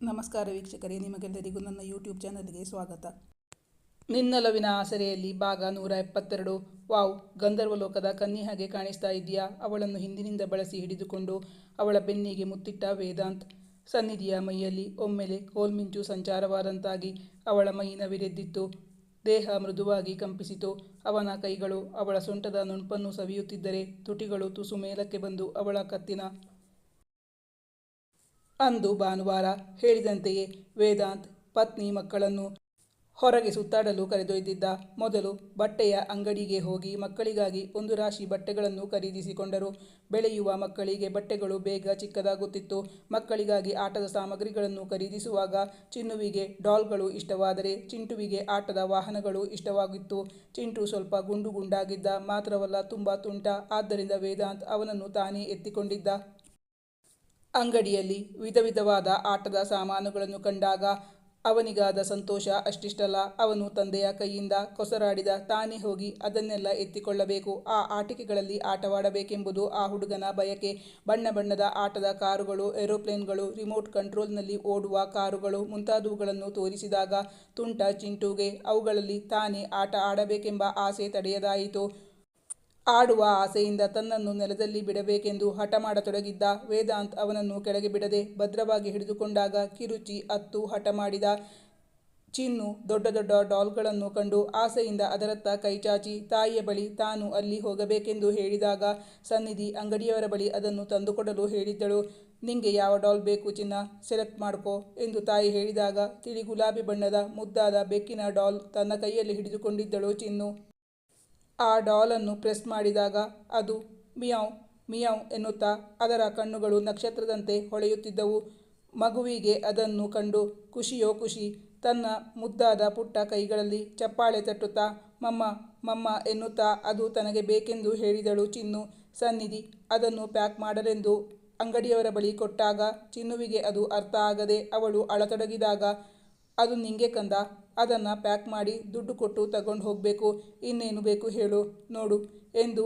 ನಮಸ್ಕಾರ ವೀಕ್ಷಕರೇ, ನಿಮಗೆಲ್ಲರಿಗೂ ನನ್ನ ಯೂಟ್ಯೂಬ್ ಚಾನಲ್ಗೆ ಸ್ವಾಗತ. ನಿನ್ನೊಲವಿನ ಆಸರೆಯಲ್ಲಿ ಭಾಗ 172. ವಾವ್, ಗಂಧರ್ವ ಲೋಕದ ಕನ್ಯೆ ಹಾಗೆ ಕಾಣಿಸ್ತಾ ಇದೆಯಾ? ಅವಳನ್ನು ಹಿಂದಿನಿಂದ ಬಳಸಿ ಹಿಡಿದುಕೊಂಡು ಅವಳ ಬೆನ್ನಿಗೆ ಮುತ್ತಿಟ್ಟ ವೇದಾಂತ್. ಸನ್ನಿಧಿಯ ಮೈಯಲ್ಲಿ ಒಮ್ಮೆಲೆ ಕೋಲ್ಮಿಂಚು ಸಂಚಾರವಾದಂತಾಗಿ ಅವಳ ಮೈ ನವಿರೆದ್ದಿತ್ತು. ದೇಹ ಮೃದುವಾಗಿ ಕಂಪಿಸಿತು. ಅವನ ಕೈಗಳು ಅವಳ ಸೊಂಟದ ನುಣುಪನ್ನು ಸವಿಯುತ್ತಿದ್ದರೆ ತುಟಿಗಳು ತುಸು ಮೇಲಕ್ಕೆ ಬಂದು ಅವಳ ಕತ್ತಿನ. ಅಂದು ಭಾನುವಾರ. ಹೇಳಿದಂತೆಯೇ ವೇದಾಂತ್ ಪತ್ನಿ ಮಕ್ಕಳನ್ನು ಹೊರಗೆ ಸುತ್ತಾಡಲು ಕರೆದೊಯ್ದಿದ್ದ. ಮೊದಲು ಬಟ್ಟೆಯ ಅಂಗಡಿಗೆ ಹೋಗಿ ಮಕ್ಕಳಿಗಾಗಿ ಒಂದು ರಾಶಿ ಬಟ್ಟೆಗಳನ್ನು ಖರೀದಿಸಿಕೊಂಡರು. ಬೆಳೆಯುವ ಮಕ್ಕಳಿಗೆ ಬಟ್ಟೆಗಳು ಬೇಗ ಚಿಕ್ಕದಾಗುತ್ತಿತ್ತು. ಮಕ್ಕಳಿಗಾಗಿ ಆಟದ ಸಾಮಗ್ರಿಗಳನ್ನು ಖರೀದಿಸುವಾಗ ಚಿನ್ನುವಿಗೆ ಡಾಲ್ಗಳು ಇಷ್ಟವಾದರೆ ಚಿಂಟುವಿಗೆ ಆಟದ ವಾಹನಗಳು ಇಷ್ಟವಾಗಿತ್ತು. ಚಿಂಟು ಸ್ವಲ್ಪ ಗುಂಡು ಗುಂಡಾಗಿದ್ದ, ಮಾತ್ರವಲ್ಲ ತುಂಬ ತುಂಟ. ಆದ್ದರಿಂದ ವೇದಾಂತ್ ಅವನನ್ನು ತಾನೇ ಎತ್ತಿಕೊಂಡಿದ್ದ. ಅಂಗಡಿಯಲ್ಲಿ ವಿಧ ವಿಧವಾದ ಆಟದ ಸಾಮಾನುಗಳನ್ನು ಕಂಡಾಗ ಅವನಿಗಾದ ಸಂತೋಷ ಅಷ್ಟಿಷ್ಟಲ್ಲ. ಅವನು ತಂದೆಯ ಕೈಯಿಂದ ಕೊಸರಾಡಿದ. ತಾನೇ ಹೋಗಿ ಅದನ್ನೆಲ್ಲ ಎತ್ತಿಕೊಳ್ಳಬೇಕು, ಆ ಆಟಿಕೆಗಳಲ್ಲಿ ಆಟವಾಡಬೇಕೆಂಬುದು ಆ ಹುಡುಗನ ಬಯಕೆ. ಬಣ್ಣ ಬಣ್ಣದ ಆಟದ ಕಾರುಗಳು, ಏರೋಪ್ಲೇನ್ಗಳು, ರಿಮೋಟ್ ಕಂಟ್ರೋಲ್ನಲ್ಲಿ ಓಡುವ ಕಾರುಗಳು ಮುಂತಾದವುಗಳನ್ನು ತೋರಿಸಿದಾಗ ತುಂಟ ಚಿಂಟುಗೆ ಅವುಗಳಲ್ಲಿ ತಾನೇ ಆಟ ಆಡಬೇಕೆಂಬ ಆಸೆ ತಡೆಯದಾಯಿತು. ಆಡುವ ಆಸೆಯಿಂದ ತನ್ನನ್ನು ನೆಲದಲ್ಲಿ ಬಿಡಬೇಕೆಂದು ಹಠ ಮಾಡತೊಡಗಿದ್ದ. ವೇದಾಂತ್ ಅವನನ್ನು ಕೆಳಗೆ ಬಿಡದೆ ಭದ್ರವಾಗಿ ಹಿಡಿದುಕೊಂಡಾಗ ಕಿರುಚಿ ಅತ್ತು ಹಠ ಮಾಡಿದ. ಚಿನ್ನು ದೊಡ್ಡ ದೊಡ್ಡ ಡಾಲ್ಗಳನ್ನು ಕಂಡು ಆಸೆಯಿಂದ ಅದರತ್ತ ಕೈಚಾಚಿ ತಾಯಿಯ ಬಳಿ ತಾನು ಅಲ್ಲಿ ಹೋಗಬೇಕೆಂದು ಹೇಳಿದಾಗ ಸನ್ನಿಧಿ ಅಂಗಡಿಯವರ ಬಳಿ ಅದನ್ನು ತಂದುಕೊಡಲು ಹೇಳಿದ್ದಳು. ನಿಂಗೆ ಯಾವ ಡಾಲ್ ಬೇಕು ಚಿನ್ನ, ಸೆಲೆಕ್ಟ್ ಮಾಡ್ಕೋ ಎಂದು ತಾಯಿ ಹೇಳಿದಾಗ ತಿಳಿ ಗುಲಾಬಿ ಬಣ್ಣದ ಮುದ್ದಾದ ಬೆಕ್ಕಿನ ಡಾಲ್ ತನ್ನ ಕೈಯಲ್ಲಿ ಹಿಡಿದುಕೊಂಡಿದ್ದಳು ಚಿನ್ನು. ಆ ಡಾಲನ್ನು ಪ್ರೆಸ್ ಮಾಡಿದಾಗ ಅದು ಮಿಯಾವ್ ಮಿಯಾವ್ ಎನ್ನುತ್ತಾ ಅದರ ಕಣ್ಣುಗಳು ನಕ್ಷತ್ರದಂತೆ ಹೊಳೆಯುತ್ತಿದ್ದವು. ಮಗುವಿಗೆ ಅದನ್ನು ಕಂಡು ಖುಷಿಯೋ ಖುಷಿ. ತನ್ನ ಮುದ್ದಾದ ಪುಟ್ಟ ಕೈಗಳಲ್ಲಿ ಚಪ್ಪಾಳೆ ತಟ್ಟುತ್ತಾ ಮಮ್ಮ ಮಮ್ಮ ಎನ್ನುತ್ತಾ ಅದು ತನಗೆ ಬೇಕೆಂದು ಹೇಳಿದಳು ಚಿನ್ನು. ಸನ್ನಿಧಿ ಅದನ್ನು ಪ್ಯಾಕ್ ಮಾಡಲೆಂದು ಅಂಗಡಿಯವರ ಬಳಿ ಕೊಟ್ಟಾಗ ಚಿನ್ನುವಿಗೆ ಅದು ಅರ್ಥ ಆಗದೆ ಅವಳು ಅಳತೊಡಗಿದಾಗ, ಅದು ನಿಂಗೆ ಕಂದ, ಅದನ್ನು ಪ್ಯಾಕ್ ಮಾಡಿ ದುಡ್ಡು ಕೊಟ್ಟು ತಗೊಂಡು ಹೋಗಬೇಕು, ಇನ್ನೇನು ಬೇಕು ಹೇಳು ನೋಡು ಎಂದು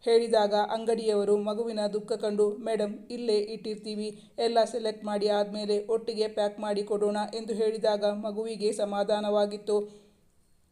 ಹೇಳಿದಾಗ ಅಂಗಡಿಯವರು ಮಗುವಿನ ದುಃಖ ಕಂಡು ಮೇಡಮ್ ಇಲ್ಲೇ ಇಟ್ಟಿರ್ತೀವಿ, ಎಲ್ಲ ಸೆಲೆಕ್ಟ್ ಮಾಡಿ ಆದಮೇಲೆ ಒಟ್ಟಿಗೆ ಪ್ಯಾಕ್ ಮಾಡಿ ಕೊಡೋಣ ಎಂದು ಹೇಳಿದಾಗ ಮಗುವಿಗೆ ಸಮಾಧಾನವಾಗಿತ್ತು.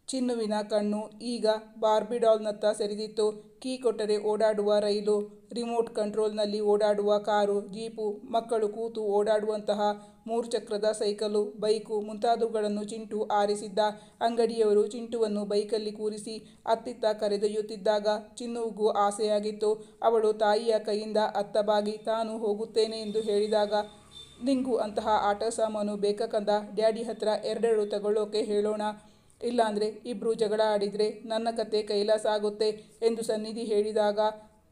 ಚಿನ್ನುವಿನ ಕಣ್ಣು ಈಗ ಬಾರ್ಬಿ ಡಾಲ್ನತ್ತ ಸರಿದಿತ್ತು. ಕೀ ಕೊಟ್ಟರೆ ಓಡಾಡುವ ರೈಲು, ರಿಮೋಟ್ ಕಂಟ್ರೋಲ್ನಲ್ಲಿ ಓಡಾಡುವ ಕಾರು, ಜೀಪು, ಮಕ್ಕಳು ಕೂತು ಓಡಾಡುವಂತಹ 3 ಚಕ್ರದ ಸೈಕಲು, ಬೈಕು ಮುಂತಾದವುಗಳನ್ನು ಚಿಂಟು ಆರಿಸಿದ್ದ. ಅಂಗಡಿಯವರು ಚಿಂಟುವನ್ನು ಬೈಕಲ್ಲಿ ಕೂರಿಸಿ ಅತ್ತಿತ್ತ ಕರೆದೊಯ್ಯುತ್ತಿದ್ದಾಗ ಚಿನ್ನುವಿಗೂ ಆಸೆಯಾಗಿತ್ತು. ಅವಳು ತಾಯಿಯ ಕೈಯಿಂದ ಅತ್ತ ಬಾಗಿ ತಾನು ಹೋಗುತ್ತೇನೆ ಎಂದು ಹೇಳಿದಾಗ, ನಿಂಗೂ ಅಂತಹ ಆಟ ಸಾಮಾನು ಬೇಕಾ ಕಂದ, ಡ್ಯಾಡಿ ಹತ್ರ ಎರಡೆರಡು ತಗೊಳ್ಳೋಕೆ ಹೇಳೋಣ, ಇಲ್ಲಾಂದರೆ ಇಬ್ರು ಜಗಳ ಆಡಿದರೆ ನನ್ನ ಕತೆ ಕೈಲಾಸ ಆಗುತ್ತೆ ಎಂದು ಸನ್ನಿಧಿ ಹೇಳಿದಾಗ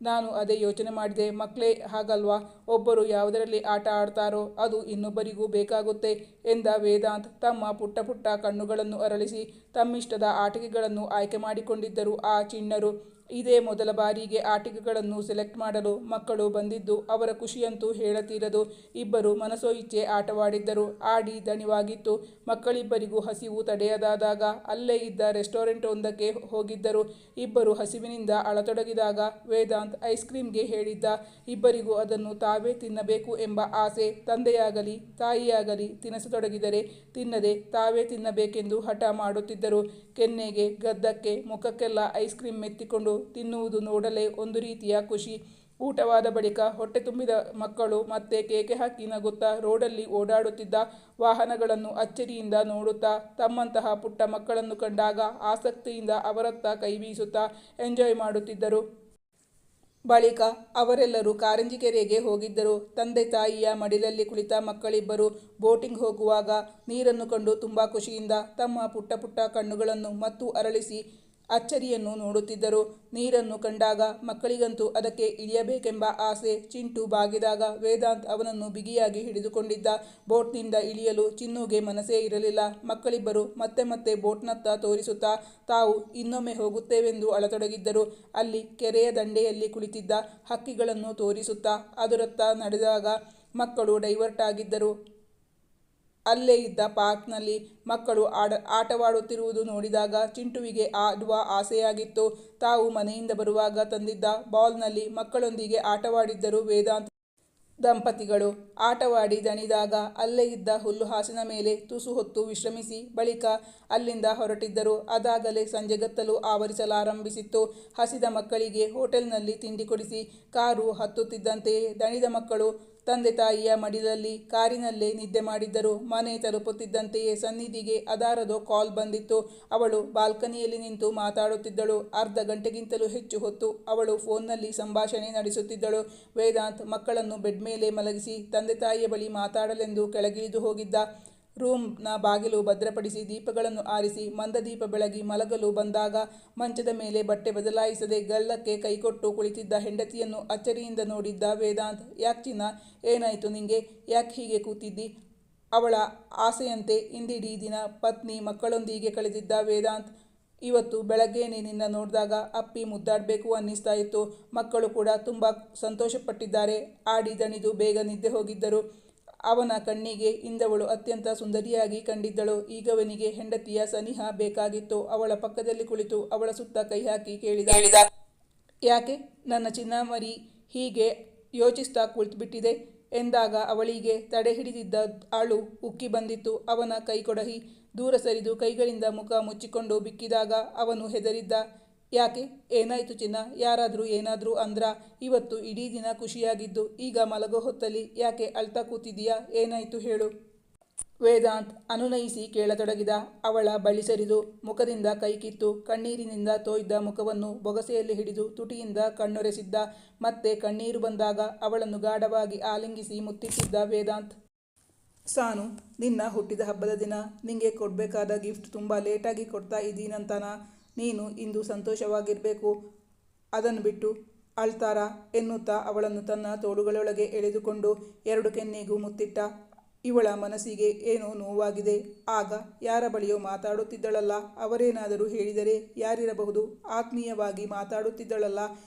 ನಾನು ಅದೇ ಯೋಚನೆ ಮಾಡಿದೆ. ಮಕ್ಕಳೇ ಹಾಗಲ್ವಾ, ಒಬ್ಬರು ಯಾವುದರಲ್ಲಿ ಆಟ ಆಡ್ತಾರೋ ಅದು ಇನ್ನೊಬ್ಬರಿಗೂ ಬೇಕಾಗುತ್ತೆ ಎಂದ ವೇದಾಂತ್. ತಮ್ಮ ಪುಟ್ಟ ಪುಟ್ಟ ಕಣ್ಣುಗಳನ್ನು ಅರಳಿಸಿ ತಮ್ಮಿಷ್ಟದ ಆಟಿಕೆಗಳನ್ನು ಆಯ್ಕೆ ಮಾಡಿಕೊಂಡಿದ್ದರು ಆ ಚಿಣ್ಣರು. ಇದೇ ಮೊದಲ ಬಾರಿಗೆ ಆಟಿಕೆಗಳನ್ನು ಸೆಲೆಕ್ಟ್ ಮಾಡಲು ಮಕ್ಕಳು ಬಂದಿದ್ದು ಅವರ ಖುಷಿಯಂತೂ ಹೇಳತೀರದು. ಇಬ್ಬರು ಮನಸೋ ಇಚ್ಛೆ ಆಟವಾಡಿದ್ದರು. ಆಡಿ ದಣಿವಾಗಿತ್ತು. ಮಕ್ಕಳಿಬ್ಬರಿಗೂ ಹಸಿವು ತಡೆಯದಾದಾಗ ಅಲ್ಲೇ ಇದ್ದ ರೆಸ್ಟೋರೆಂಟ್ ಒಂದಕ್ಕೆ ಹೋಗಿದ್ದರು. ಇಬ್ಬರು ಹಸಿವಿನಿಂದ ಅಳತೊಡಗಿದಾಗ ವೇದಾಂತ್ ಐಸ್ ಕ್ರೀಮ್ಗೆ ಹೇಳಿದ್ದ. ಇಬ್ಬರಿಗೂ ಅದನ್ನು ತಾವೇ ತಿನ್ನಬೇಕು ಎಂಬ ಆಸೆ. ತಂದೆಯಾಗಲಿ ತಾಯಿಯಾಗಲಿ ತಿನ್ನಿಸತೊಡಗಿದರೆ ತಿನ್ನದೆ ತಾವೇ ತಿನ್ನಬೇಕೆಂದು ಹಠ ಮಾಡುತ್ತಿದ್ದರು. ಕೆನ್ನೆಗೆ, ಗದ್ದಕ್ಕೆ, ಮುಖಕ್ಕೆಲ್ಲ ಐಸ್ ಕ್ರೀಮ್ ಮೆತ್ತಿಕೊಂಡು ತಿನ್ನುವುದು ನೋಡಲೇ ಒಂದು ರೀತಿಯ ಖುಷಿ. ಊಟವಾದ ಬಳಿಕ ಹೊಟ್ಟೆ ತುಂಬಿದ ಮಕ್ಕಳು ಮತ್ತೆ ಕೇಕೆ ಹಾಕಿ ನಗುತ್ತಾ ರೋಡಲ್ಲಿ ಓಡಾಡುತ್ತಿದ್ದ ವಾಹನಗಳನ್ನು ಅಚ್ಚರಿಯಿಂದ ನೋಡುತ್ತಾ ತಮ್ಮಂತಹ ಪುಟ್ಟ ಮಕ್ಕಳನ್ನು ಕಂಡಾಗ ಆಸಕ್ತಿಯಿಂದ ಅವರತ್ತ ಕೈ ಬೀಸುತ್ತಾ ಎಂಜಾಯ್ ಮಾಡುತ್ತಿದ್ದರು. ಬಳಿಕ ಅವರೆಲ್ಲರೂ ಕಾರಂಜಿ ಕೆರೆಗೆ ಹೋಗಿದ್ದರು. ತಂದೆ ತಾಯಿಯ ಮಡಿಲಲ್ಲಿ ಕುಳಿತ ಮಕ್ಕಳಿಬ್ಬರು ಬೋಟಿಂಗ್ ಹೋಗುವಾಗ ನೀರನ್ನು ಕಂಡು ತುಂಬ ಖುಷಿಯಿಂದ ತಮ್ಮ ಪುಟ್ಟ ಪುಟ್ಟ ಕಣ್ಣುಗಳನ್ನು ಮತ್ತು ಅರಳಿಸಿ ಅಚ್ಚರಿಯನ್ನು ನೋಡುತ್ತಿದ್ದರು. ನೀರನ್ನು ಕಂಡಾಗ ಮಕ್ಕಳಿಗಂತೂ ಅದಕ್ಕೆ ಇಳಿಯಬೇಕೆಂಬ ಆಸೆ. ಚಿಂಟು ಬಾಗಿದಾಗ ವೇದಾಂತ್ ಅವನನ್ನು ಬಿಗಿಯಾಗಿ ಹಿಡಿದುಕೊಂಡಿದ್ದ. ಬೋಟ್ನಿಂದ ಇಳಿಯಲು ಚಿನ್ನುಗೆ ಮನಸ್ಸೇ ಇರಲಿಲ್ಲ. ಮಕ್ಕಳಿಬ್ಬರು ಮತ್ತೆ ಮತ್ತೆ ಬೋಟ್ನತ್ತ ತೋರಿಸುತ್ತಾ ತಾವು ಇನ್ನೊಮ್ಮೆ ಹೋಗುತ್ತೇವೆಂದು ಅಳತೊಡಗಿದ್ದರು. ಅಲ್ಲಿ ಕೆರೆಯ ದಂಡೆಯಲ್ಲಿ ಕುಳಿತಿದ್ದ ಹಕ್ಕಿಗಳನ್ನು ತೋರಿಸುತ್ತಾ ಅದರತ್ತ ನಡೆದಾಗ ಮಕ್ಕಳು ಡೈವರ್ಟ್ ಆಗಿದ್ದರು. ಅಲ್ಲೇ ಇದ್ದ ಪಾರ್ಕ್ನಲ್ಲಿ ಮಕ್ಕಳು ಆಟವಾಡುತ್ತಿರುವುದು ನೋಡಿದಾಗ ಚಿಂಟುವಿಗೆ ಆಡುವ ಆಸೆಯಾಗಿತ್ತು. ತಾವು ಮನೆಯಿಂದ ಬರುವಾಗ ತಂದಿದ್ದ ಬಾಲ್ನಲ್ಲಿ ಮಕ್ಕಳೊಂದಿಗೆ ಆಟವಾಡಿದ್ದರು ವೇದಾಂತ್. ದಂಪತಿಗಳು ಆಟವಾಡಿ ದಣಿದಾಗ ಅಲ್ಲೇ ಇದ್ದ ಹುಲ್ಲುಹಾಸಿನ ಮೇಲೆ ತುಸು ಹೊತ್ತು ವಿಶ್ರಮಿಸಿ ಬಳಿಕ ಅಲ್ಲಿಂದ ಹೊರಟಿದ್ದರು. ಅದಾಗಲೇ ಸಂಜೆಗತ್ತಲು ಆವರಿಸಲಾರಂಭಿಸಿತ್ತು. ಹಸಿದ ಮಕ್ಕಳಿಗೆ ಹೋಟೆಲ್ನಲ್ಲಿ ತಿಂಡಿ ಕೊಡಿಸಿ ಕಾರು ಹತ್ತುತ್ತಿದ್ದಂತೆಯೇ ದಣಿದ ಮಕ್ಕಳು ತಂದೆ ತಾಯಿಯ ಮಡಿಲಲ್ಲಿ ಕಾರಿನಲ್ಲೇ ನಿದ್ದೆ ಮಾಡಿದ್ದರು. ಮನೆ ತಲುಪುತ್ತಿದ್ದಂತೆಯೇ ಸನ್ನಿಧಿಗೆ ಅದಾರದೋ ಕಾಲ್ ಬಂದಿತ್ತು. ಅವಳು ಬಾಲ್ಕನಿಯಲ್ಲಿ ನಿಂತು ಮಾತಾಡುತ್ತಿದ್ದಳು. ಅರ್ಧ ಗಂಟೆಗಿಂತಲೂ ಹೆಚ್ಚು ಹೊತ್ತು ಅವಳು ಫೋನ್ನಲ್ಲಿ ಸಂಭಾಷಣೆ ನಡೆಸುತ್ತಿದ್ದಳು. ವೇದಾಂತ್ ಮಕ್ಕಳನ್ನು ಬೆಡ್ ಮೇಲೆ ಮಲಗಿಸಿ ತಂದೆ ತಾಯಿಯ ಬಳಿ ಮಾತಾಡಲೆಂದು ಕೆಳಗಿಳಿದು ಹೋಗಿದ್ದ. ರೂಮ್ನ ಬಾಗಿಲು ಭದ್ರಪಡಿಸಿ ದೀಪಗಳನ್ನು ಆರಿಸಿ ಮಂದದೀಪ ಬೆಳಗಿ ಮಲಗಲು ಬಂದಾಗ ಮಂಚದ ಮೇಲೆ ಬಟ್ಟೆ ಬದಲಾಯಿಸದೆ ಗಲ್ಲಕ್ಕೆ ಕೈಕೊಟ್ಟು ಕುಳಿತಿದ್ದ ಹೆಂಡತಿಯನ್ನು ಅಚ್ಚರಿಯಿಂದ ನೋಡಿದ್ದ ವೇದಾಂತ್. ಯಾಕ್ ಚಿನ್ನ, ಏನಾಯ್ತು ನಿಂಗೆ? ಯಾಕೆ ಹೀಗೆ ಕೂತಿದ್ದಿ? ಅವಳ ಆಸೆಯಂತೆ ಇಂದಿಡೀ ದಿನ ಪತ್ನಿ ಮಕ್ಕಳೊಂದಿಗೆ ಕಳೆದಿದ್ದ ವೇದಾಂತ್ ಇವತ್ತು ಬೆಳಗ್ಗೆನೇ ನಿನ್ನ ನೋಡಿದಾಗ ಅಪ್ಪಿ ಮುದ್ದಾಡಬೇಕು ಅನ್ನಿಸ್ತಾ ಇತ್ತು. ಮಕ್ಕಳು ಕೂಡ ತುಂಬ ಸಂತೋಷಪಟ್ಟಿದ್ದಾರೆ. ಆಡಿ ದಣಿದು ಬೇಗ ನಿದ್ದೆ ಹೋಗಿದ್ದರು. ಅವನ ಕಣ್ಣಿಗೆ ಇಂದವಳು ಅತ್ಯಂತ ಸುಂದರಿಯಾಗಿ ಕಂಡಿದ್ದಳು. ಈಗವನಿಗೆ ಹೆಂಡತಿಯ ಸನಿಹ ಬೇಕಾಗಿತ್ತು. ಅವಳ ಪಕ್ಕದಲ್ಲಿ ಕುಳಿತು ಅವಳ ಸುತ್ತ ಕೈ ಹಾಕಿ ಕೇಳಿದ, ಯಾಕೆ ನನ್ನ ಚಿನ್ನ ಮರಿ ಹೀಗೆ ಯೋಚಿಸ್ತಾ ಕುಳಿತುಬಿಟ್ಟಿದೆ ಎಂದಾಗ ಅವಳಿಗೆ ತಡೆ ಹಿಡಿದಿದ್ದ ಅಳು ಉಕ್ಕಿ ಬಂದಿತ್ತು. ಅವನ ಕೈ ಕೊಡಹಿ ದೂರ ಸರಿದು ಕೈಗಳಿಂದ ಮುಖ ಮುಚ್ಚಿಕೊಂಡು ಬಿಕ್ಕಿದಾಗ ಅವನು ಹೆದರಿದ್ದ. ಯಾಕೆ, ಏನಾಯ್ತು ಚಿನ್ನ? ಯಾರಾದರೂ ಏನಾದರೂ ಅಂದ್ರಾ? ಇವತ್ತು ಇಡೀ ದಿನ ಖುಷಿಯಾಗಿದ್ದು ಈಗ ಮಲಗೋ ಹೊತ್ತಲ್ಲಿ ಯಾಕೆ ಅಳ್ತಾ ಕೂತಿದೀಯಾ? ಏನಾಯ್ತು ಹೇಳು? ವೇದಾಂತ್ ಅನುನಯಿಸಿ ಕೇಳತೊಡಗಿದ. ಅವಳ ಬಳಿ ಸರಿದು ಮುಖದಿಂದ ಕೈ ಕಿತ್ತು ಕಣ್ಣೀರಿನಿಂದ ತೋಯ್ದ ಮುಖವನ್ನು ಬೊಗಸೆಯಲ್ಲಿ ಹಿಡಿದು ತುಟಿಯಿಂದ ಕಣ್ಣೊರೆಸಿದ್ದ. ಮತ್ತೆ ಕಣ್ಣೀರು ಬಂದಾಗ ಅವಳನ್ನು ಗಾಢವಾಗಿ ಆಲಿಂಗಿಸಿ ಮುತ್ತಿಟ್ಟಿದ್ದ ವೇದಾಂತ್. ಸಾನು, ನಿನ್ನ ಹುಟ್ಟಿದ ಹಬ್ಬದ ದಿನ ನಿಂಗೆ ಕೊಡಬೇಕಾದ ಗಿಫ್ಟ್ ತುಂಬ ಲೇಟಾಗಿ ಕೊಡ್ತಾ ಇದ್ದೀನಂತನಾ? ನೀನು ಇಂದು ಸಂತೋಷವಾಗಿರಬೇಕು, ಅದನ್ನು ಬಿಟ್ಟು ಅಳ್ತಾರಾ ಎನ್ನುತ್ತಾ ಅವಳನ್ನು ತನ್ನ ತೋಳುಗಳೊಳಗೆ ಎಳೆದುಕೊಂಡು 2 ಕೆನ್ನೆಗೂ ಮುತ್ತಿಟ್ಟ. ಇವಳ ಮನಸ್ಸಿಗೆ ಏನೋ ನೋವಾಗಿದೆ. ಆಗ ಯಾರ ಬಳಿಯೋ ಮಾತಾಡುತ್ತಿದ್ದಳಲ್ಲ, ಅವರೇನಾದರೂ ಹೇಳಿದರೆ ಯಾರಿರಬಹುದು? ಆತ್ಮೀಯವಾಗಿ ಮಾತಾಡುತ್ತಿದ್ದಳಲ್ಲ,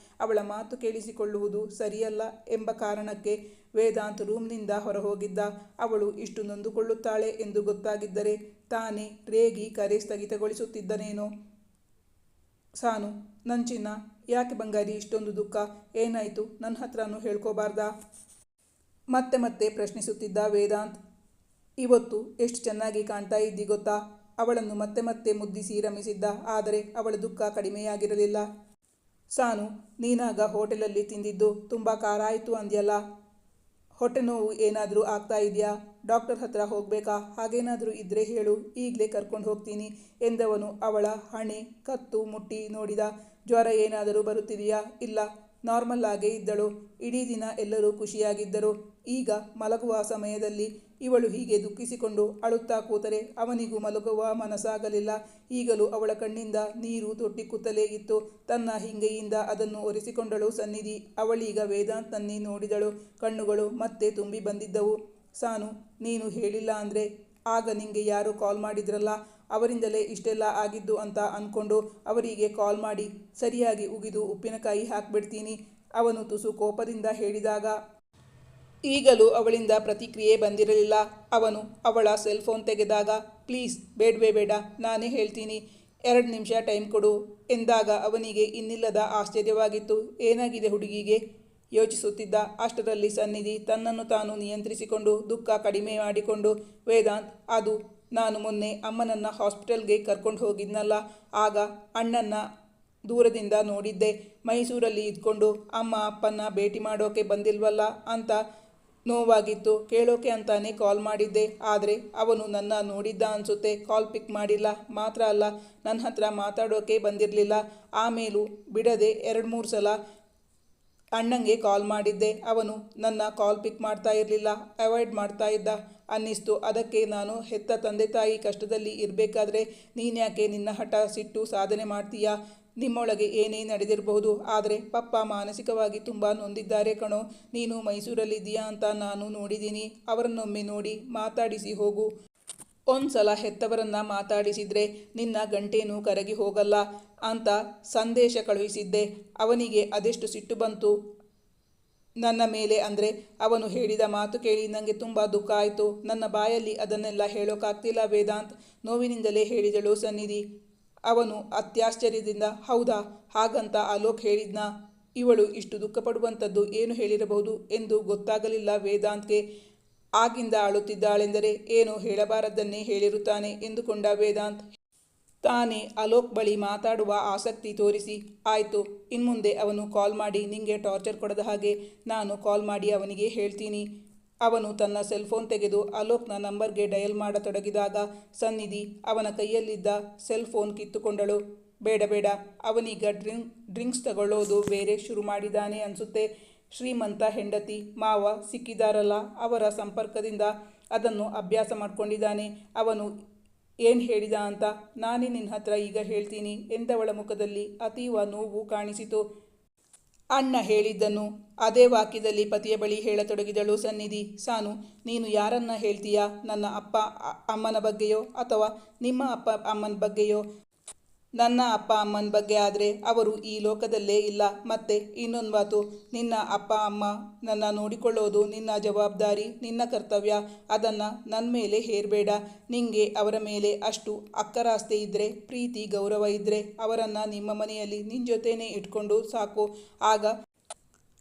ಅವಳ ಮಾತು ಕೇಳಿಸಿಕೊಳ್ಳುವುದು ಸರಿಯಲ್ಲ ಎಂಬ ಕಾರಣಕ್ಕೆ ವೇದಾಂತ್ ರೂಮ್ನಿಂದ ಹೊರಹೋಗಿದ್ದ. ಅವಳು ಇಷ್ಟು ನೊಂದುಕೊಳ್ಳುತ್ತಾಳೆ ಎಂದು ಗೊತ್ತಾಗಿದ್ದರೆ ತಾನೇ ರೇಗಿ ಕರೆ ಸ್ಥಗಿತಗೊಳಿಸುತ್ತಿದ್ದನೇನೋ. ಸಾನು, ನನ್ನ ಚಿನ್ನ, ಯಾಕೆ ಬಂಗಾರಿ ಇಷ್ಟೊಂದು ದುಃಖ? ಏನಾಯಿತು? ನನ್ನ ಹತ್ರನೂ ಹೇಳ್ಕೋಬಾರ್ದಾ? ಮತ್ತೆ ಮತ್ತೆ ಪ್ರಶ್ನಿಸುತ್ತಿದ್ದ ವೇದಾಂತ್. ಇವತ್ತು ಎಷ್ಟು ಚೆನ್ನಾಗಿ ಕಾಣ್ತಾ ಇದ್ದಿ ಗೊತ್ತಾ? ಅವಳನ್ನು ಮತ್ತೆ ಮತ್ತೆ ಮುದ್ದಿಸಿ ರಮಿಸಿದ್ದ. ಆದರೆ ಅವಳ ದುಃಖ ಕಡಿಮೆಯಾಗಿರಲಿಲ್ಲ. ಸಾನು, ನೀನಾಗ ಹೋಟೆಲಲ್ಲಿ ತಿಂದಿದ್ದು ತುಂಬ ಖಾರ ಆಯಿತು ಅಂದ್ಯಲ್ಲ, ಹೊಟ್ಟೆ ನೋವು ಏನಾದರೂ ಆಗ್ತಾ ಇದೆಯಾ? ಡಾಕ್ಟರ್ ಹತ್ರ ಹೋಗಬೇಕಾ? ಹಾಗೇನಾದರೂ ಇದ್ದರೆ ಹೇಳು, ಈಗಲೇ ಕರ್ಕೊಂಡು ಹೋಗ್ತೀನಿ ಎಂದವನು ಅವಳ ಹಣೆ ಕತ್ತು ಮುಟ್ಟಿ ನೋಡಿದ. ಜ್ವರ ಏನಾದರೂ ಬರುತ್ತಿದೆಯಾ? ಇಲ್ಲ, ನಾರ್ಮಲ್ ಆಗೇ ಇದ್ದಳು. ಇಡೀ ದಿನ ಎಲ್ಲರೂ ಖುಷಿಯಾಗಿದ್ದರು. ಈಗ ಮಲಗುವ ಸಮಯದಲ್ಲಿ ಇವಳು ಹೀಗೆ ದುಃಖಿಸಿಕೊಂಡು ಅಳುತ್ತಾ ಕೂತರೆ ಅವನಿಗೂ ಮಲಗುವ ಮನಸ್ಸಾಗಲಿಲ್ಲ. ಈಗಲೂ ಅವಳ ಕಣ್ಣಿಂದ ನೀರು ತೊಟ್ಟಿಕ್ಕುತ್ತಲೇ ಇತ್ತು. ತನ್ನ ಹಿಂಗೆಯಿಂದ ಅದನ್ನು ಒರೆಸಿಕೊಂಡಳು ಸನ್ನಿಧಿ. ಅವಳೀಗ ವೇದಾಂತ್ನನ್ನೇ ನೋಡಿದಳು. ಕಣ್ಣುಗಳು ಮತ್ತೆ ತುಂಬಿ ಬಂದಿದ್ದವು. ಸಾನು, ನೀನು ಹೇಳಿಲ್ಲ ಅಂದರೆ ಆಗ ನಿಂಗೆ ಯಾರೋ ಕಾಲ್ ಮಾಡಿದ್ರಲ್ಲ, ಅವರಿಂದಲೇ ಇಷ್ಟೆಲ್ಲ ಆಗಿದ್ದು ಅಂತ ಅಂದ್ಕೊಂಡು ಅವರಿಗೆ ಕಾಲ್ ಮಾಡಿ ಸರಿಯಾಗಿ ಉಗಿದು ಉಪ್ಪಿನಕಾಯಿ ಹಾಕ್ಬಿಡ್ತೀನಿ ಅವನು ತುಸು ಕೋಪದಿಂದ ಹೇಳಿದಾಗ. ಈಗಲೂ ಅವಳಿಂದ ಪ್ರತಿಕ್ರಿಯೆ ಬಂದಿರಲಿಲ್ಲ. ಅವನು ಅವಳ ಸೆಲ್ಫೋನ್ ತೆಗೆದಾಗ, ಪ್ಲೀಸ್ ಬೇಡವೇ ಬೇಡ, ನಾನೇ ಹೇಳ್ತೀನಿ, 2 ನಿಮಿಷ ಟೈಮ್ ಕೊಡು ಎಂದಾಗ ಅವನಿಗೆ ಇನ್ನಿಲ್ಲದ ಆಶ್ಚರ್ಯವಾಗಿತ್ತು. ಏನಾಗಿದೆ ಹುಡುಗಿಗೆ ಯೋಚಿಸುತ್ತಿದ್ದ. ಅಷ್ಟರಲ್ಲಿ ಸನ್ನಿಧಿ ತನ್ನನ್ನು ತಾನು ನಿಯಂತ್ರಿಸಿಕೊಂಡು ದುಃಖ ಕಡಿಮೆ ಮಾಡಿಕೊಂಡು, ವೇದಾಂತ್, ಅದು ನಾನು ಮೊನ್ನೆ ಅಮ್ಮನನ್ನು ಹಾಸ್ಪಿಟಲ್ಗೆ ಕರ್ಕೊಂಡು ಹೋಗಿದ್ನಲ್ಲ, ಆಗ ಅಣ್ಣನ್ನ ದೂರದಿಂದ ನೋಡಿದ್ದೆ. ಮೈಸೂರಲ್ಲಿ ಇದ್ಕೊಂಡು ಅಮ್ಮ ಅಪ್ಪನ್ನ ಭೇಟಿ ಮಾಡೋಕೆ ಬಂದಿಲ್ವಲ್ಲ ಅಂತ ನೋವಾಗಿತ್ತು. ಕೇಳೋಕೆ ಅಂತಾನೆ ಕಾಲ್ ಮಾಡಿದ್ದೆ. ಆದರೆ ಅವನು ನನ್ನ ನೋಡಿದ್ದ ಅನಿಸುತ್ತೆ, ಕಾಲ್ ಪಿಕ್ ಮಾಡಿಲ್ಲ. ಮಾತ್ರ ಅಲ್ಲ, ನನ್ನ ಹತ್ರ ಮಾತಾಡೋಕೆ ಬಂದಿರಲಿಲ್ಲ. ಆಮೇಲೂ ಬಿಡದೆ 2-3 ಸಲ ಅಣ್ಣಂಗೆ ಕಾಲ್ ಮಾಡಿದ್ದೆ. ಅವನು ನನ್ನ ಕಾಲ್ ಪಿಕ್ ಮಾಡ್ತಾ ಇರಲಿಲ್ಲ, ಅವಾಯ್ಡ್ ಮಾಡ್ತಾ ಇದ್ದ ಅನ್ನಿಸ್ತು. ಅದಕ್ಕೆ ನಾನು ಹೆತ್ತ ತಂದೆ ತಾಯಿ ಕಷ್ಟದಲ್ಲಿ ಇರಬೇಕಾದ್ರೆ ನೀನ್ಯಾಕೆ ನಿನ್ನ ಹಠ ಸಿಟ್ಟು ಸಾಧನೆ ಮಾಡ್ತೀಯಾ? ನಿಮ್ಮೊಳಗೆ ಏನೇ ನಡೆದಿರಬಹುದು, ಆದರೆ ಪಪ್ಪ ಮಾನಸಿಕವಾಗಿ ತುಂಬ ನೊಂದಿದ್ದಾರೆ ಕಣೋ. ನೀನು ಮೈಸೂರಲ್ಲಿದ್ದೀಯಾ ಅಂತ ನಾನು ನೋಡಿದ್ದೀನಿ. ಅವರನ್ನೊಮ್ಮೆ ನೋಡಿ ಮಾತಾಡಿಸಿ ಹೋಗು. ಒಂದ್ಸಲ ಹೆತ್ತವರನ್ನ ಮಾತಾಡಿಸಿದ್ರೆ ನಿನ್ನ ಗಂಟೇನೂ ಕರಗಿ ಹೋಗಲ್ಲ ಅಂತ ಸಂದೇಶ ಕಳುಹಿಸಿದ್ದೆ. ಅವನಿಗೆ ಅದೆಷ್ಟು ಸಿಟ್ಟು ಬಂತು ನನ್ನ ಮೇಲೆ ಅಂದರೆ ಅವನು ಹೇಳಿದ ಮಾತು ಕೇಳಿ ನನಗೆ ತುಂಬ ದುಃಖ ಆಯಿತು. ನನ್ನ ಬಾಯಲ್ಲಿ ಅದನ್ನೆಲ್ಲ ಹೇಳೋಕ್ಕಾಗ್ತಿಲ್ಲ ವೇದಾಂತ್, ನೋವಿನಿಂದಲೇ ಹೇಳಿದಳು ಸನ್ನಿಧಿ. ಅವನು ಅತ್ಯಾಶ್ಚರ್ಯದಿಂದ, ಹೌದಾ, ಹಾಗಂತ ಅಲೋಕ್ ಹೇಳಿದ್ನಾ? ಇವಳು ಇಷ್ಟು ದುಃಖಪಡುವಂಥದ್ದು ಏನು ಹೇಳಿರಬಹುದು ಎಂದು ಗೊತ್ತಾಗಲಿಲ್ಲ ವೇದಾಂತ್ಗೆ. ಆಗಿಂದ ಅಳುತ್ತಿದ್ದಾಳೆಂದರೆ ಏನೋ ಹೇಳಬಾರದನ್ನೇ ಹೇಳಿರುತ್ತಾನೆ ಎಂದುಕೊಂಡ ವೇದಾಂತ್ ತಾನೇ ಅಲೋಕ್ ಬಳಿ ಮಾತಾಡುವ ಆಸಕ್ತಿ ತೋರಿಸಿ, ಆಯಿತು, ಇನ್ಮುಂದೆ ಅವನು ಕಾಲ್ ಮಾಡಿ ನಿಂಗೆ ಟಾರ್ಚರ್ ಕೊಡದ ಹಾಗೆ ನಾನು ಕಾಲ್ ಮಾಡಿ ಅವನಿಗೆ ಹೇಳ್ತೀನಿ. ಅವನು ತನ್ನ ಸೆಲ್ಫೋನ್ ತೆಗೆದು ಅಲೋಕ್ನ ನಂಬರ್ಗೆ ಡಯಲ್ ಮಾಡತೊಡಗಿದಾಗ ಸನ್ನಿಧಿ ಅವನ ಕೈಯಲ್ಲಿದ್ದ ಸೆಲ್ಫೋನ್ ಕಿತ್ತುಕೊಂಡಳು. ಬೇಡ ಬೇಡ, ಅವನೀಗ ಡ್ರಿಂಕ್ಸ್ ತಗೊಳ್ಳೋದು ಬೇರೆ ಶುರು ಮಾಡಿದ್ದಾನೆ ಅನ್ಸುತ್ತೆ. ಶ್ರೀಮಂತ ಹೆಂಡತಿ ಮಾವ ಸಿಕ್ಕಿದಾರಲ್ಲ, ಅವರ ಸಂಪರ್ಕದಿಂದ ಅದನ್ನು ಅಭ್ಯಾಸ ಮಾಡ್ಕೊಂಡಿದ್ದಾನೆ. ಅವನು ಏನು ಹೇಳಿದ ಅಂತ ನಾನೇ ನಿನ್ನ ಹತ್ರ ಈಗ ಹೇಳ್ತೀನಿ ಎಂದವಳ ಮುಖದಲ್ಲಿ ಅತೀವ ನೋವು ಕಾಣಿಸಿತು. ಅಣ್ಣ ಹೇಳಿದ್ದನ್ನು ಅದೇ ವಾಕ್ಯದಲ್ಲಿ ಪತಿಯ ಬಳಿ ಹೇಳತೊಡಗಿದಳು ಸನ್ನಿಧಿ. ಸಾನು, ನೀನು ಯಾರನ್ನ ಹೇಳ್ತೀಯಾ? ನನ್ನ ಅಪ್ಪ ಅಮ್ಮನ ಬಗ್ಗೆಯೋ ಅಥವಾ ನಿಮ್ಮ ಅಪ್ಪ ಅಮ್ಮನ ಬಗ್ಗೆಯೋ? ನನ್ನ ಅಪ್ಪ ಅಮ್ಮನ ಬಗ್ಗೆ ಆದರೆ ಅವರು ಈ ಲೋಕದಲ್ಲೇ ಇಲ್ಲ. ಮತ್ತೆ ಇನ್ನೊಂದು ಮಾತು, ನಿನ್ನ ಅಪ್ಪ ಅಮ್ಮ ನನ್ನ ನೋಡಿಕೊಳ್ಳೋದು ನಿನ್ನ ಜವಾಬ್ದಾರಿ, ನಿನ್ನ ಕರ್ತವ್ಯ. ಅದನ್ನು ನನ್ನ ಮೇಲೆ ಹೇರಬೇಡ. ನಿಂಗೆ ಅವರ ಮೇಲೆ ಅಷ್ಟು ಅಕ್ಕರಾಸ್ತೆ ಇದ್ದರೆ, ಪ್ರೀತಿ ಗೌರವ ಇದ್ದರೆ ಅವರನ್ನು ನಿಮ್ಮ ಮನೆಯಲ್ಲಿ ನಿನ್ನ ಜೊತೆನೇ ಇಟ್ಕೊಂಡು ಸಾಕು. ಆಗ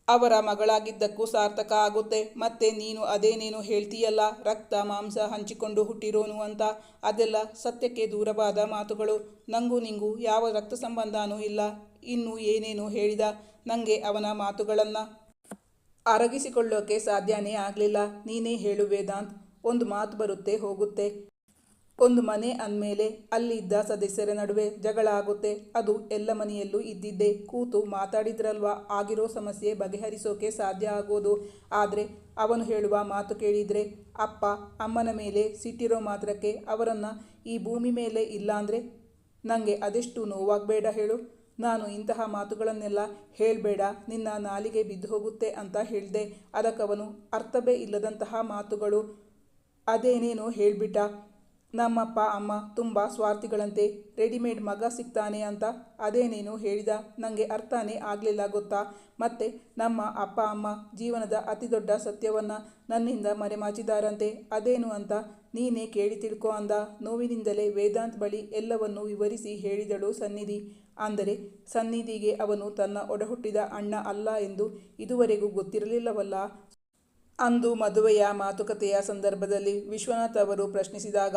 ಅವರ ಮಗಳಾಗಿದ್ದಕ್ಕೂ ಸಾರ್ಥಕ ಆಗುತ್ತೆ. ಮತ್ತೆ ನೀನು ಅದೇನೇನು ಹೇಳ್ತೀಯಲ್ಲ, ರಕ್ತ ಮಾಂಸ ಹಂಚಿಕೊಂಡು ಹುಟ್ಟಿರೋನು ಅಂತ, ಅದೆಲ್ಲ ಸತ್ಯಕ್ಕೆ ದೂರವಾದ ಮಾತುಗಳು. ನಂಗೂ ನಿಂಗೂ ಯಾವ ರಕ್ತ ಸಂಬಂಧನೂ ಇಲ್ಲ. ಇನ್ನೂ ಏನೇನು ಹೇಳಿದ. ನನಗೆ ಅವನ ಮಾತುಗಳನ್ನು ಅರಗಿಸಿಕೊಳ್ಳೋಕೆ ಸಾಧ್ಯನೇ ಆಗಲಿಲ್ಲ. ನೀನೇ ಹೇಳು ವೇದಾಂತ್. ಒಂದು ಮಾತು ಬರುತ್ತೆ ಹೋಗುತ್ತೆ. ಒಂದು ಮನೆ ಅಂದಮೇಲೆ ಅಲ್ಲಿದ್ದ ಸದಸ್ಯರ ನಡುವೆ ಜಗಳ ಆಗುತ್ತೆ. ಅದು ಎಲ್ಲ ಮನೆಯಲ್ಲೂ ಇದ್ದಿದ್ದೇ. ಕೂತು ಮಾತಾಡಿದ್ರಲ್ವಾ ಆಗಿರೋ ಸಮಸ್ಯೆ ಬಗೆಹರಿಸೋಕೆ ಸಾಧ್ಯ ಆಗೋದು. ಆದರೆ ಅವನು ಹೇಳುವ ಮಾತು ಕೇಳಿದರೆ ಅಪ್ಪ ಅಮ್ಮನ ಮೇಲೆ ಸಿಟ್ಟಿರೋ ಮಾತ್ರಕ್ಕೆ ಅವರನ್ನು ಈ ಭೂಮಿ ಮೇಲೆ ಇಲ್ಲಾಂದರೆ ನನಗೆ ಅದೆಷ್ಟು ನೋವಾಗಬೇಡ ಹೇಳು. ನಾನು ಇಂತಹ ಮಾತುಗಳನ್ನೆಲ್ಲ ಹೇಳಬೇಡ, ನಿನ್ನ ನಾಲಿಗೆ ಬಿದ್ದು ಹೋಗುತ್ತೆ ಅಂತ ಹೇಳಿದೆ. ಅದಕ್ಕವನು ಅರ್ಥವೇ ಇಲ್ಲದಂತಹ ಮಾತುಗಳು ಅದೇನೇನೋ ಹೇಳಿಬಿಟ್ಟ. ನಮ್ಮಪ್ಪ ಅಮ್ಮ ತುಂಬ ಸ್ವಾರ್ಥಿಗಳಂತೆ, ರೆಡಿಮೇಡ್ ಮಗ ಸಿಗ್ತಾನೆ ಅಂತ ಅದೇನೇನು ಹೇಳಿದ. ನನಗೆ ಅರ್ಥನೇ ಆಗಲಿಲ್ಲ ಗೊತ್ತಾ. ಮತ್ತು ನಮ್ಮ ಅಪ್ಪ ಅಮ್ಮ ಜೀವನದ ಅತಿ ದೊಡ್ಡ ಸತ್ಯವನ್ನು ನನ್ನಿಂದ ಮರೆಮಾಚಿದಾರಂತೆ. ಅದೇನು ಅಂತ ನೀನೇ ಕೇಳಿ ತಿಳ್ಕೊ ಅಂದ. ನೋವಿನಿಂದಲೇ ವೇದಾಂತ್ ಬಳಿ ಎಲ್ಲವನ್ನೂ ವಿವರಿಸಿ ಹೇಳಿದಳು ಸನ್ನಿಧಿ. ಅಂದರೆ ಸನ್ನಿಧಿಗೆ ಅವನು ತನ್ನ ಒಡಹುಟ್ಟಿದ ಅಣ್ಣ ಅಲ್ಲ ಎಂದು ಇದುವರೆಗೂ ಗೊತ್ತಿರಲಿಲ್ಲವಲ್ಲ. ಅಂದು ಮದುವೆಯ ಮಾತುಕತೆಯ ಸಂದರ್ಭದಲ್ಲಿ ವಿಶ್ವನಾಥ್ ಅವರು ಪ್ರಶ್ನಿಸಿದಾಗ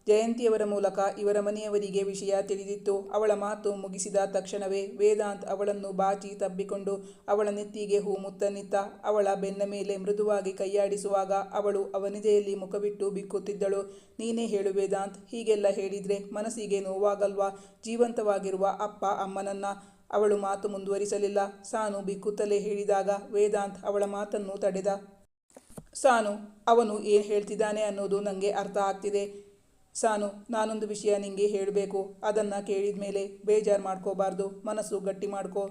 ಜಯಂತಿಯವರ ಮೂಲಕ ಇವರ ಮನೆಯವರಿಗೆ ವಿಷಯ ತಿಳಿದಿತ್ತು. ಅವಳ ಮಾತು ಮುಗಿಸಿದ ತಕ್ಷಣವೇ ವೇದಾಂತ್ ಅವಳನ್ನು ಬಾಚಿ ತಬ್ಬಿಕೊಂಡು ಅವಳ ನೆತ್ತಿಗೆ ಹೂಮುತ್ತ ನಿಂತ. ಅವಳ ಬೆನ್ನ ಮೇಲೆ ಮೃದುವಾಗಿ ಕೈಯಾಡಿಸುವಾಗ ಅವಳು ಅವನಿದೆಯಲ್ಲಿ ಮುಖವಿಟ್ಟು ಬಿಕ್ಕುತ್ತಿದ್ದಳು. ನೀನೇ ಹೇಳು ವೇದಾಂತ್, ಹೀಗೆಲ್ಲ ಹೇಳಿದರೆ ಮನಸ್ಸಿಗೆ ನೋವಾಗಲ್ವಾ? ಜೀವಂತವಾಗಿರುವ ಅಪ್ಪ ಅಮ್ಮನನ್ನ. ಅವಳು ಮಾತು ಮುಂದುವರಿಸಲಿಲ್ಲ. ಸಾನು ಬಿಕ್ಕುತ್ತಲೇ ಹೇಳಿದಾಗ ವೇದಾಂತ್ ಅವಳ ಮಾತನ್ನು ತಡೆದ. ಸಾನು, ಅವನು ಏನು ಹೇಳ್ತಿದ್ದಾನೆ ಅನ್ನೋದು ನನಗೆ ಅರ್ಥ ಆಗ್ತಿದೆ. ಸಾನು, ನಾನೊಂದು ವಿಷಯ ನಿಂಗೆ ಹೇಳಬೇಕು. ಅದನ್ನು ಕೇಳಿದ ಮೇಲೆ ಬೇಜಾರು ಮಾಡ್ಕೋಬಾರ್ದು, ಮನಸ್ಸು ಗಟ್ಟಿ ಮಾಡ್ಕೋ.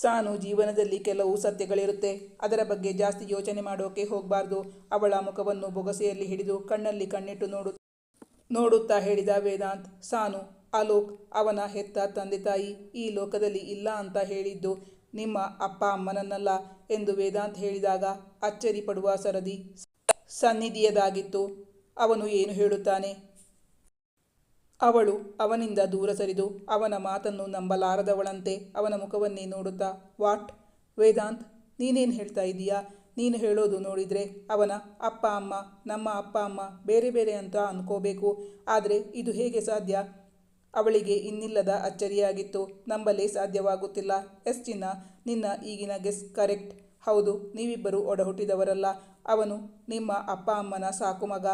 ಸಾನು, ಜೀವನದಲ್ಲಿ ಕೆಲವು ಸತ್ಯಗಳಿರುತ್ತೆ, ಅದರ ಬಗ್ಗೆ ಜಾಸ್ತಿ ಯೋಚನೆ ಮಾಡೋಕೆ ಹೋಗಬಾರ್ದು. ಅವಳ ಮುಖವನ್ನು ಬೊಗಸೆಯಲ್ಲಿ ಹಿಡಿದು ಕಣ್ಣಲ್ಲಿ ಕಣ್ಣಿಟ್ಟು ನೋಡುತ್ತಾ ಹೇಳಿದ ವೇದಾಂತ್. ಸಾನು, ಅಲೋಕ್ ಅವನ ಹೆತ್ತ ತಂದೆ ತಾಯಿ ಈ ಲೋಕದಲ್ಲಿ ಇಲ್ಲ ಅಂತ ಹೇಳಿದ್ದು ನಿಮ್ಮ ಅಪ್ಪ ಅಮ್ಮನನ್ನಲ್ಲ ಎಂದು ವೇದಾಂತ್ ಹೇಳಿದಾಗ ಅಚ್ಚರಿ ಪಡುವ ಸರದಿ ಸನ್ನಿಧಿಯದಾಗಿತ್ತು. ಅವನು ಏನು ಹೇಳುತ್ತಾನೆ? ಅವಳು ಅವನಿಂದ ದೂರ ಸರಿದು ಅವನ ಮಾತನ್ನು ನಂಬಲಾರದವಳಂತೆ ಅವನ ಮುಖವನ್ನೇ ನೋಡುತ್ತಾ, ವಾಟ್ ವೇದಾಂತ್, ನೀನೇನು ಹೇಳ್ತಾ ಇದ್ದೀಯಾ? ನೀನು ಹೇಳೋದು ನೋಡಿದರೆ ಅವನ ಅಪ್ಪ ಅಮ್ಮ ನಮ್ಮ ಅಪ್ಪ ಅಮ್ಮ ಬೇರೆ ಬೇರೆ ಅಂತ ಅನ್ಕೋಬೇಕು. ಆದರೆ ಇದು ಹೇಗೆ ಸಾಧ್ಯ? ಅವಳಿಗೆ ಇನ್ನಿಲ್ಲದ ಅಚ್ಚರಿಯಾಗಿತ್ತು. ನಂಬಲೇ ಸಾಧ್ಯವಾಗುತ್ತಿಲ್ಲ. ಎಸ್ ಚಿನ್ನ, ನಿನ್ನ ಈಗಿನ ಗೆಸ್ ಕರೆಕ್ಟ್. ಹೌದು, ನೀವಿಬ್ಬರು ಒಡಹುಟ್ಟಿದವರಲ್ಲ. ಅವನು ನಿಮ್ಮ ಅಪ್ಪ ಅಮ್ಮನ ಸಾಕು ಮಗ,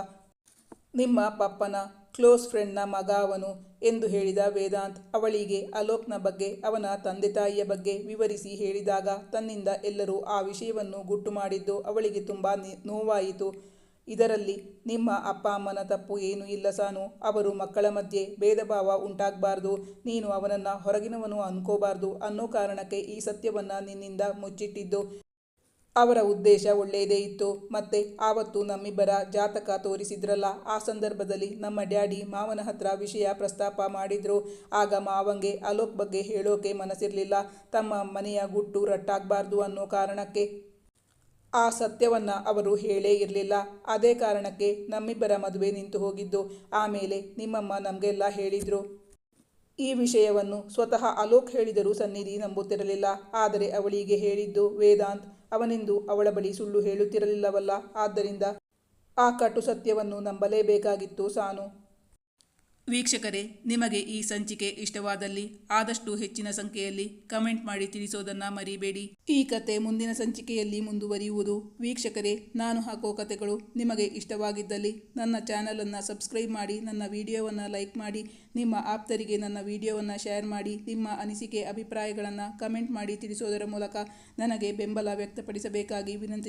ನಿಮ್ಮ ಪಪ್ಪನ ಕ್ಲೋಸ್ ಫ್ರೆಂಡ್ನ ಮಗ ಅವನು ಎಂದು ಹೇಳಿದ ವೇದಾಂತ್ ಅವಳಿಗೆ ಅಲೋಕ್ನ ಬಗ್ಗೆ ಅವನ ತಂದೆ ತಾಯಿಯ ಬಗ್ಗೆ ವಿವರಿಸಿ ಹೇಳಿದಾಗ ತನ್ನಿಂದ ಎಲ್ಲರೂ ಆ ವಿಷಯವನ್ನು ಗುಟ್ಟು ಮಾಡಿದ್ದು ಅವಳಿಗೆ ತುಂಬ ನೋವಾಯಿತು. ಇದರಲ್ಲಿ ನಿಮ್ಮ ಅಪ್ಪ ಅಮ್ಮನ ತಪ್ಪು ಏನೂ ಇಲ್ಲ ಸಾನು. ಅವರು ಮಕ್ಕಳ ಮಧ್ಯೆ ಭೇದ ಭಾವ ಉಂಟಾಗಬಾರ್ದು, ನೀನು ಅವನನ್ನು ಹೊರಗಿನವನು ಅನ್ಕೋಬಾರ್ದು ಅನ್ನೋ ಕಾರಣಕ್ಕೆ ಈ ಸತ್ಯವನ್ನು ನಿನ್ನಿಂದ ಮುಚ್ಚಿಟ್ಟಿದ್ದು. ಅವರ ಉದ್ದೇಶ ಒಳ್ಳೆಯದೇ ಇತ್ತು. ಮತ್ತೆ ಆವತ್ತು ನಮ್ಮಿಬ್ಬರ ಜಾತಕ ತೋರಿಸಿದ್ರಲ್ಲ, ಆ ಸಂದರ್ಭದಲ್ಲಿ ನಮ್ಮ ಡ್ಯಾಡಿ ಮಾವನ ಹತ್ರ ವಿಷಯ ಪ್ರಸ್ತಾಪ ಮಾಡಿದ್ರು. ಆಗ ಮಾವಂಗೆ ಅಲೋಕ್ ಬಗ್ಗೆ ಹೇಳೋಕೆ ಮನಸ್ಸಿರಲಿಲ್ಲ. ತಮ್ಮ ಮನೆಯ ಗುಟ್ಟು ರಟ್ಟಾಗಬಾರ್ದು ಅನ್ನೋ ಕಾರಣಕ್ಕೆ ಆ ಸತ್ಯವನ್ನು ಅವರು ಹೇಳೇ ಇರಲಿಲ್ಲ. ಅದೇ ಕಾರಣಕ್ಕೆ ನಮ್ಮಿಬ್ಬರ ಮದುವೆ ನಿಂತು ಹೋಗಿದ್ದು. ಆಮೇಲೆ ನಿಮ್ಮಮ್ಮ ನಮಗೆಲ್ಲ ಹೇಳಿದರು. ಈ ವಿಷಯವನ್ನು ಸ್ವತಃ ಅಲೋಕ್ ಹೇಳಿದರೂ ಸನ್ನಿಧಿ ನಂಬುತ್ತಿರಲಿಲ್ಲ. ಆದರೆ ಅವಳಿಗೆ ಹೇಳಿದ್ದು ವೇದಾಂತ್. ಅವನೆಂದು ಅವಳ ಬಳಿ ಸುಳ್ಳು ಹೇಳುತ್ತಿರಲಿಲ್ಲವಲ್ಲ. ಆದ್ದರಿಂದ ಆ ಕಟು ಸತ್ಯವನ್ನು ನಂಬಲೇಬೇಕಾಗಿತ್ತು ಸಾನು. ವೀಕ್ಷಕರೇ, ನಿಮಗೆ ಈ ಸಂಚಿಕೆ ಇಷ್ಟವಾದಲ್ಲಿ ಆದಷ್ಟು ಹೆಚ್ಚಿನ ಸಂಖ್ಯೆಯಲ್ಲಿ ಕಮೆಂಟ್ ಮಾಡಿ ತಿಳಿಸೋದನ್ನು ಮರಿಬೇಡಿ. ಈ ಕತೆ ಮುಂದಿನ ಸಂಚಿಕೆಯಲ್ಲಿ ಮುಂದುವರಿಯುವುದು. ವೀಕ್ಷಕರೇ, ನಾನು ಹಾಕೋ ಕತೆಗಳು ನಿಮಗೆ ಇಷ್ಟವಾಗಿದ್ದಲ್ಲಿ ನನ್ನ ಚಾನಲನ್ನು ಸಬ್ಸ್ಕ್ರೈಬ್ ಮಾಡಿ, ನನ್ನ ವಿಡಿಯೋವನ್ನು ಲೈಕ್ ಮಾಡಿ, ನಿಮ್ಮ ಆಪ್ತರಿಗೆ ನನ್ನ ವಿಡಿಯೋವನ್ನು ಶೇರ್ ಮಾಡಿ, ನಿಮ್ಮ ಅನಿಸಿಕೆ ಅಭಿಪ್ರಾಯಗಳನ್ನು ಕಮೆಂಟ್ ಮಾಡಿ ತಿಳಿಸೋದರ ಮೂಲಕ ನನಗೆ ಬೆಂಬಲ ವ್ಯಕ್ತಪಡಿಸಬೇಕಾಗಿ ವಿನಂತಿಸಿ